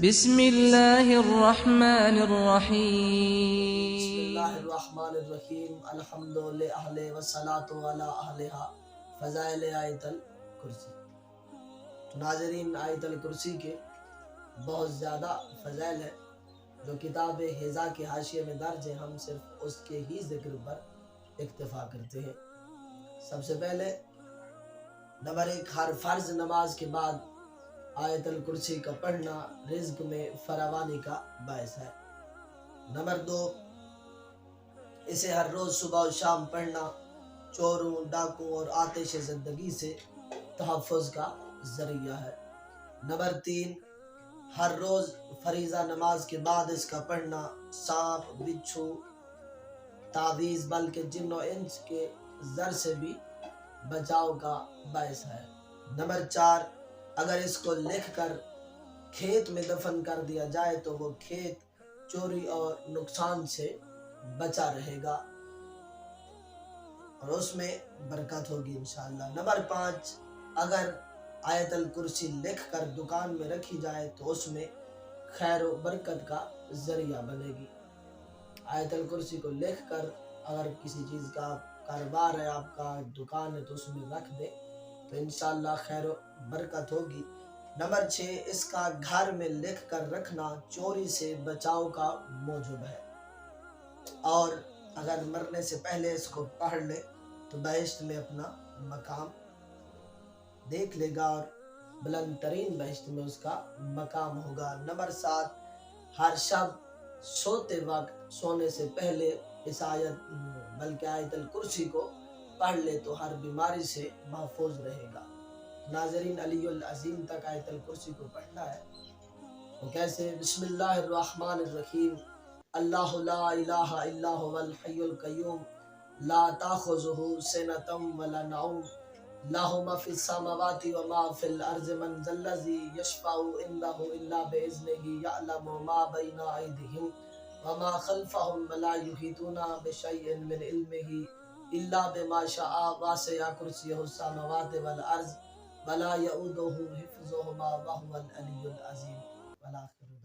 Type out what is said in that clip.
بسم اللہ الرحمن بسم الرحیم. اللہ الرحمن الرحیم. الحمد للہ والصلاة علی اہلہا. فضائل آیت الکرسی. تو ناظرین، آیت الکرسی کے بہت زیادہ فضائل ہیں جو کتاب حضا کے حاشیے میں درج ہیں. ہم صرف اس کے ہی ذکر پر اکتفا کرتے ہیں. سب سے پہلے نمبر 1، ہر فرض نماز کے بعد آیت الکرسی کا پڑھنا رزق میں فراوانی کا باعث ہے. نمبر 2، اسے ہر روز صبح و شام پڑھنا چوروں، ڈاکوں اور آتش زندگی سے تحفظ کا ذریعہ ہے. نمبر 3، ہر روز فریضہ نماز کے بعد اس کا پڑھنا سانپ، بچھو، تعویذ بلکہ جن و انس کے زر سے بھی بچاؤ کا باعث ہے. نمبر 4، اگر اس کو لکھ کر کھیت میں دفن کر دیا جائے تو وہ کھیت چوری اور نقصان سے بچا رہے گا اور اس میں برکت ہوگی انشاءاللہ. نمبر 5، اگر آیت الکرسی لکھ کر دکان میں رکھی جائے تو اس میں خیر و برکت کا ذریعہ بنے گی. آیت الکرسی کو لکھ کر اگر کسی چیز کا کاروبار ہے، آپ کا دکان ہے، تو اس میں رکھ دے تو انشاءاللہ خیر و برکت ہوگی. نمبر 6، اس کا گھر میں لکھ کر رکھنا چوری سے بچاؤ کا موجب ہے اور اگر مرنے سے پہلے اس کو پڑھ لے تو بہشت میں اپنا مقام دیکھ لے گا اور بلند ترین بہشت میں اس کا مقام ہوگا. نمبر 7، ہر شب سوتے وقت سونے سے پہلے اس بلکہ آیت الکرسی کو پڑھ لے تو ہر بیماری سے محفوظ رہے گا. ناظرین، علی العظیم تک آیت الکرسی کو پڑھنا ہے. وہ کیسے؟ بسم اللہ الرحمن الرحیم. اللہ لا الہ الا هو الحی القیوم لا تاخذہ سنۃ ولا نوم له ما فی السماوات وما فی الارض من ذا الذی یشفع عنده الا باذنہ یعلم ما بین ایدیہم وما خلفهم ولا یحیطون بشیء من علمہ الا بما شاء وسع کرسیہ السماوات والارض ولا یؤودہ حفظہما وهو العلی العظیم. والآخر